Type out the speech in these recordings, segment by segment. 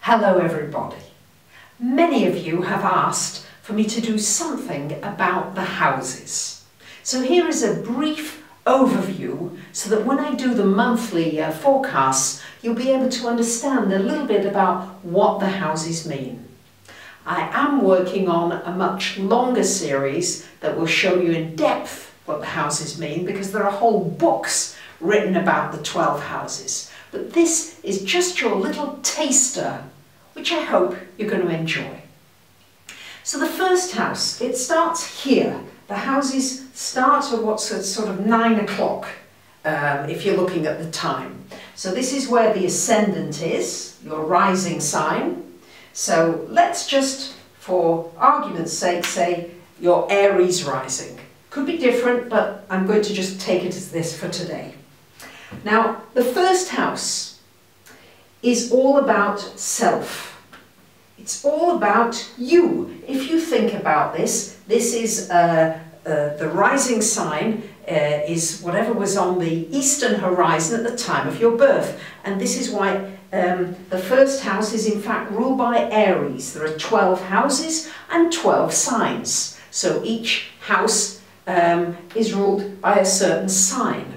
Hello everybody. Many of you have asked for me to do something about the houses. So here is a brief overview so that when I do the monthly forecasts, you'll be able to understand a little bit about what the houses mean. I am working on a much longer series that will show you in depth what the houses mean, because there are whole books written about the 12 houses. But this is just your little taster, which I hope you're going to enjoy. So the first house, it starts here. The houses start at what's at sort of 9 o'clock, if you're looking at the time. So this is where the ascendant is, your rising sign. So let's just, for argument's sake, say your Aries rising. Could be different, but I'm going to just take it as this for today. Now, the first house is all about self. It's all about you. If you think about this, this is the rising sign is whatever was on the eastern horizon at the time of your birth. And this is why the first house is in fact ruled by Aries. There are 12 houses and 12 signs. So each house is ruled by a certain sign.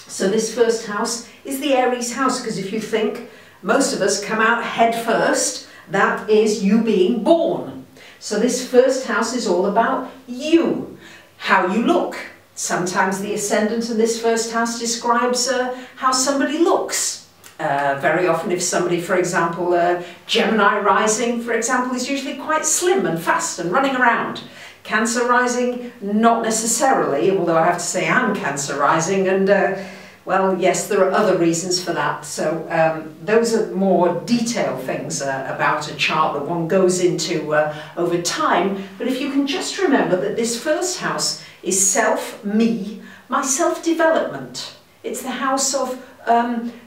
So this first house is the Aries house, because if you think, most of us come out head first. That is you being born. So this first house is all about you, how you look. Sometimes the ascendant in this first house describes how somebody looks. Very often if somebody, for example, Gemini rising, for example, is usually quite slim and fast and running around. Cancer rising, not necessarily, although I have to say I'm Cancer rising, and well, yes, there are other reasons for that. So those are more detailed things about a chart that one goes into over time. But if you can just remember that this first house is self, me, my self-development. It's the house of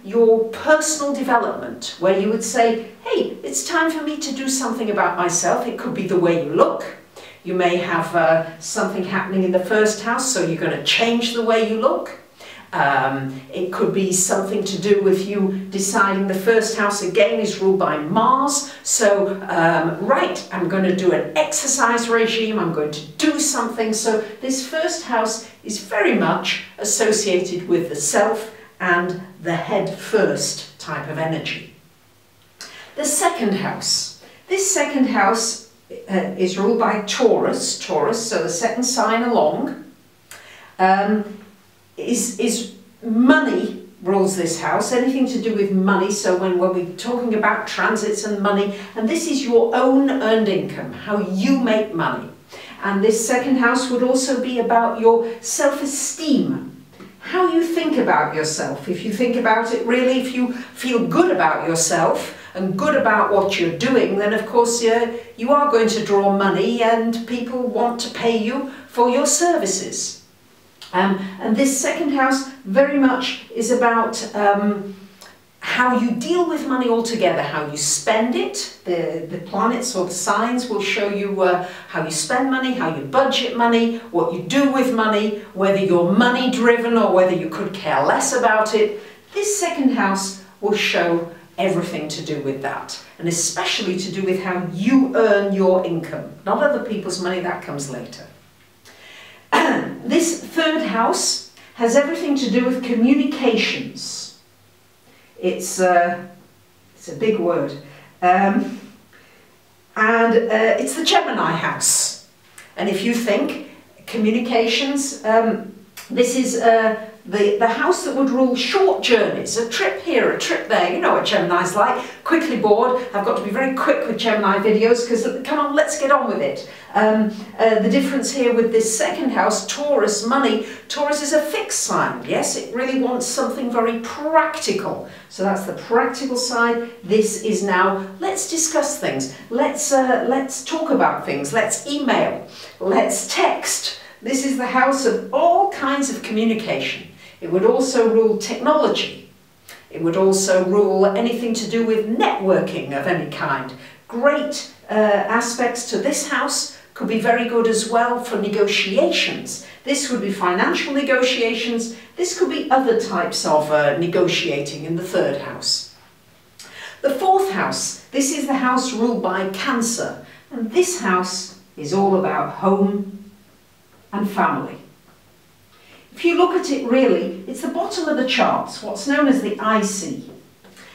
your personal development, where you would say, hey, it's time for me to do something about myself. It could be the way you look. You may have something happening in the first house, so you're going to change the way you look. It could be something to do with you deciding the first house again is ruled by Mars. So, right, I'm going to do an exercise regime, I'm going to do something. So this first house is very much associated with the self and the head first type of energy. The second house. This second house is ruled by Taurus, so the second sign along. Is money rules this house, anything to do with money. So when we're talking about transits and money, and this is your own earned income, how you make money. And this second house would also be about your self-esteem, how you think about yourself. If you think about it really, if you feel good about yourself and good about what you're doing, then of course you are going to draw money and people want to pay you for your services. And this second house very much is about how you deal with money altogether, how you spend it. The planets or the signs will show you how you spend money, how you budget money, what you do with money, whether you're money driven or whether you could care less about it. This second house will show everything to do with that, and especially to do with how you earn your income, not other people's money. That comes later. This third house has everything to do with communications. It's a big word. And it's the Gemini house. And if you think communications, this is the house that would rule short journeys, a trip here, a trip there. You know what Gemini's like, quickly bored. I've got to be very quick with Gemini videos because, come on, let's get on with it. The difference here with this second house, Taurus, money, Taurus is a fixed sign. Yes, it really wants something very practical. So that's the practical side. This is now, let's discuss things. Let's talk about things. Let's email. Let's text. This is the house of all kinds of communication. It would also rule technology. It would also rule anything to do with networking of any kind. Great aspects to this house. Could be very good as well for negotiations. This would be financial negotiations. This could be other types of negotiating in the third house. The fourth house house. This is the house ruled by Cancer. And this house is all about home and family. If you look at it really, it's the bottom of the chart, what's known as the IC.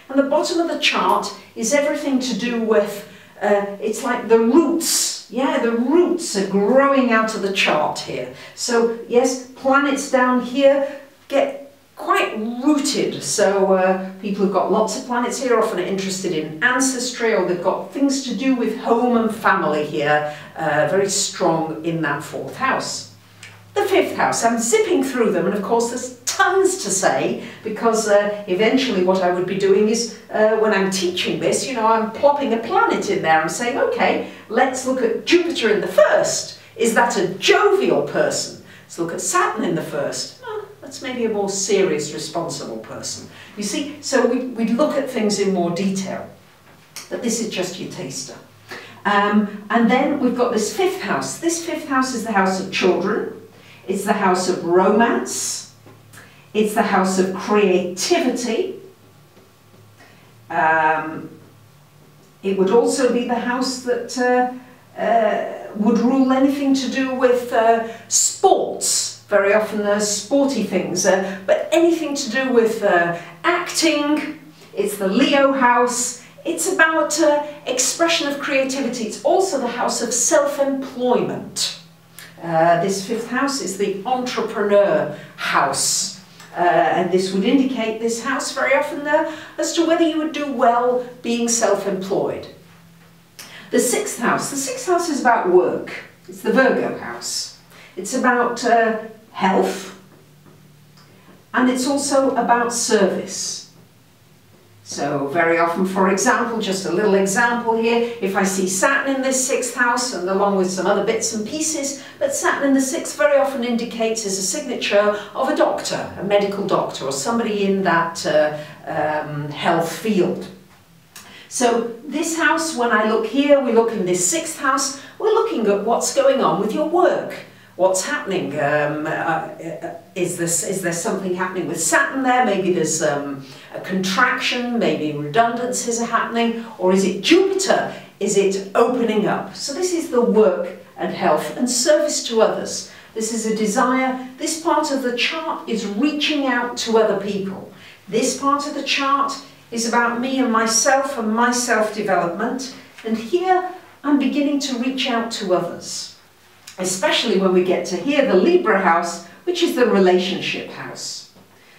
And the bottom of the chart is everything to do with, it's like the roots. Yeah, the roots are growing out of the chart here. So yes, planets down here get quite rooted. So people who've got lots of planets here often are interested in ancestry, or they've got things to do with home and family here, very strong in that 4th house. The 5th house, I'm zipping through them, and of course there's tons to say, because eventually what I would be doing is, when I'm teaching this, you know, I'm plopping a planet in there and saying, okay, let's look at Jupiter in the 1st. Is that a jovial person? Let's look at Saturn in the 1st. Oh, that's maybe a more serious, responsible person. You see, so we look at things in more detail. But this is just your taster. And then we've got this 5th house. This 5th house is the house of children. It's the house of romance. It's the house of creativity. It would also be the house that would rule anything to do with sports. Very often sporty things, but anything to do with acting. It's the Leo house. It's about expression of creativity. It's also the house of self-employment. This 5th house is the entrepreneur house, and this would indicate this house very often as to whether you would do well being self-employed. The 6th house is about work. It's the Virgo house. It's about health, and it's also about service. So very often, for example, just a little example here, if I see Saturn in this 6th house, and along with some other bits and pieces, but Saturn in the 6th very often indicates as a signature of a doctor, a medical doctor, or somebody in that health field. So this house, when I look here, we look in this 6th house, we're looking at what's going on with your work. What's happening? Is there something happening with Saturn there? Maybe there's a contraction, maybe redundancies are happening, or is it Jupiter? Is it opening up? So this is the work and health and service to others. This is a desire. This part of the chart is reaching out to other people. This part of the chart is about me and my self-development. And here I'm beginning to reach out to others. Especially when we get to here, the Libra house, which is the relationship house.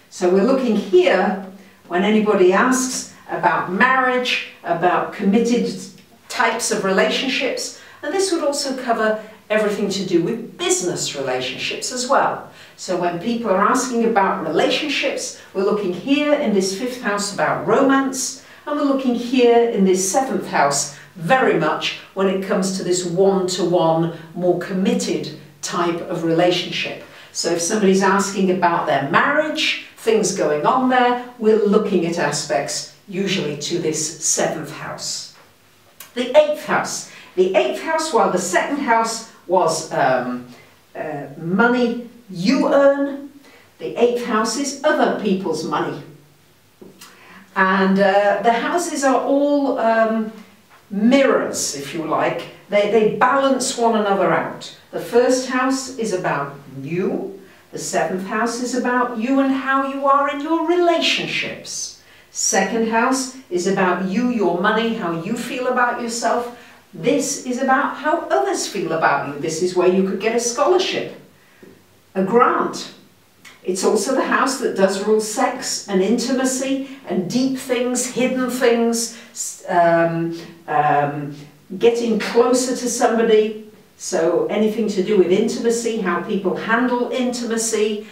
So we're looking here, when anybody asks about marriage, about committed types of relationships, and this would also cover everything to do with business relationships as well. So when people are asking about relationships, we're looking here in this 5th house about romance, and we're looking here in this 7th house very much when it comes to this one-to-one, more committed type of relationship. So if somebody's asking about their marriage, things going on there, we're looking at aspects usually to this 7th house. The 8th house. The 8th house, while the 2nd house was money you earn, the 8th house is other people's money. And the houses are all mirrors, if you like. They balance one another out. The 1st house is about you. The 7th house is about you and how you are in your relationships. 2nd house is about you, your money, how you feel about yourself. This is about how others feel about you. This is where you could get a scholarship, a grant. It's also the house that does rule sex and intimacy and deep things, hidden things, getting closer to somebody. So anything to do with intimacy, how people handle intimacy,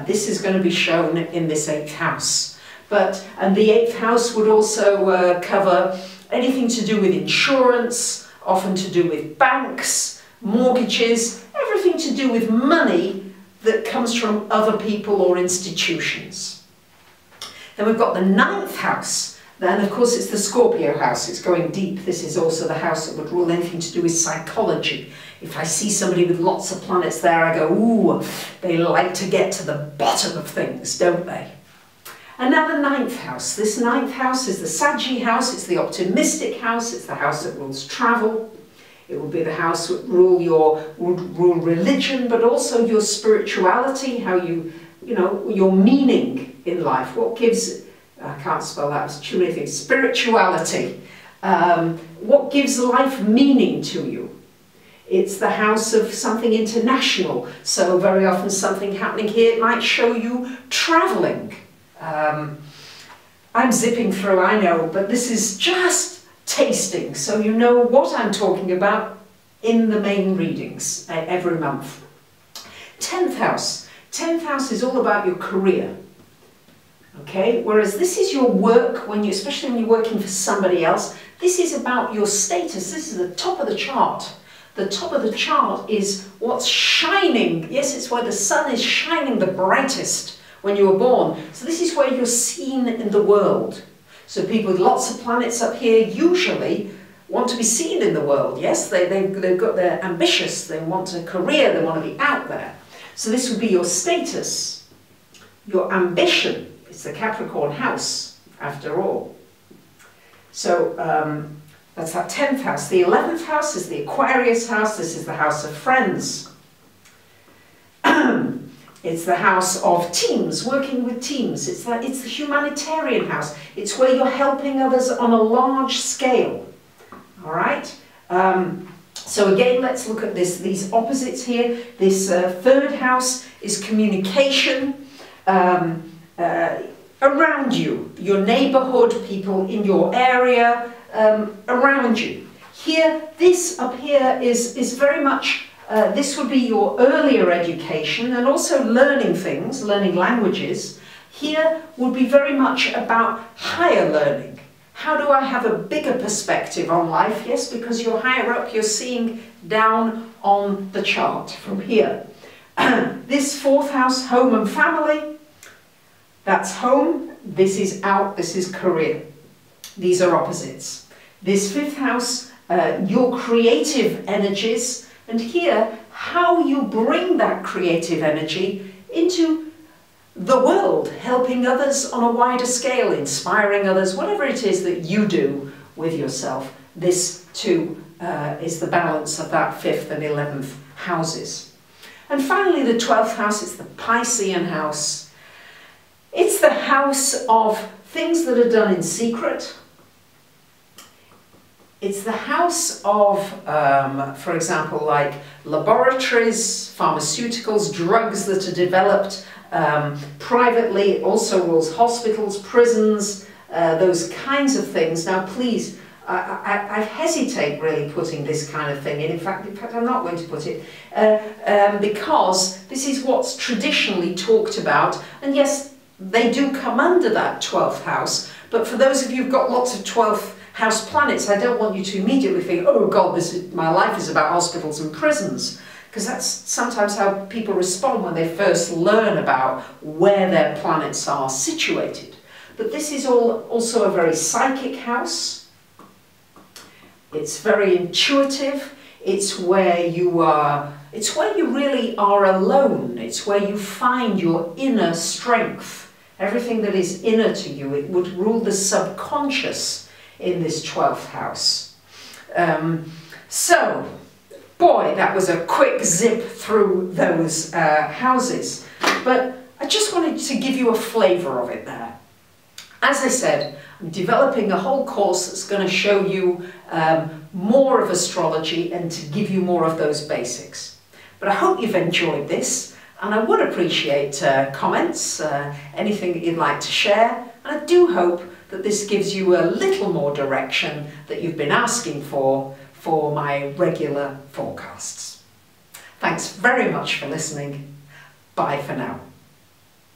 this is going to be shown in this 8th house. And the 8th house would also cover anything to do with insurance, often to do with banks, mortgages, everything to do with money that comes from other people or institutions. Then we've got the 9th house. Then of course it's the Scorpio house, it's going deep. This is also the house that would rule anything to do with psychology. If I see somebody with lots of planets there, I go, ooh, they like to get to the bottom of things, don't they? And now the ninth house. This ninth house is the Saggy house. It's the optimistic house. It's the house that rules travel. It will be the house that would rule religion, but also your spirituality, how you know, your meaning in life. What gives, I can't spell that, it's too many things, spirituality. What gives life meaning to you? It's the house of something international. So very often something happening here, it might show you traveling. I'm zipping through, I know, but this is just tasting, so you know what I'm talking about in the main readings every month. 10th house. 10th house is all about your career. Okay, whereas this is your work, especially when you're working for somebody else, this is about your status. This is the top of the chart. The top of the chart is what's shining. Yes, it's where the sun is shining the brightest when you were born. So this is where you're seen in the world. So people with lots of planets up here usually want to be seen in the world. Yes, they're ambitious, they want a career, they want to be out there. So this would be your status, your ambition. It's the Capricorn house, after all. So that's that 10th house. The 11th house is the Aquarius house. This is the house of friends. It's the house of teams, working with teams. It's the humanitarian house. It's where you're helping others on a large scale. All right? So again, let's look at these opposites here. This third house is communication around you, your neighborhood, people in your area, around you. Here, this up here is very much, this would be your earlier education and also learning things, learning languages. Here would be very much about higher learning. How do I have a bigger perspective on life? Yes, because you're higher up, you're seeing down on the chart from here. This fourth house, home and family, that's home. This is out, this is career. These are opposites. This fifth house, your creative energies, and here, how you bring that creative energy into the world, helping others on a wider scale, inspiring others, whatever it is that you do with yourself. This too is the balance of that 5th and 11th houses. And finally, the 12th house is the Piscean house. It's the house of things that are done in secret. It's the house of, for example, like laboratories, pharmaceuticals, drugs that are developed privately. It also rules hospitals, prisons, those kinds of things. Now, please, I hesitate really putting this kind of thing in. In fact, I'm not going to put it because this is what's traditionally talked about. And yes, they do come under that 12th house. But for those of you who've got lots of 12th house planets, I don't want you to immediately think, oh God, my life is about hospitals and prisons. Because that's sometimes how people respond when they first learn about where their planets are situated. But this is also a very psychic house. It's very intuitive. It's where you really are alone. It's where you find your inner strength. Everything that is inner to you. It would rule the subconscious in this 12th house. So, boy, that was a quick zip through those houses. But I just wanted to give you a flavour of it there. As I said, I'm developing a whole course that's going to show you more of astrology and to give you more of those basics. But I hope you've enjoyed this, and I would appreciate comments, anything that you'd like to share. And I do hope that this gives you a little more direction that you've been asking for my regular forecasts. Thanks very much for listening. Bye for now.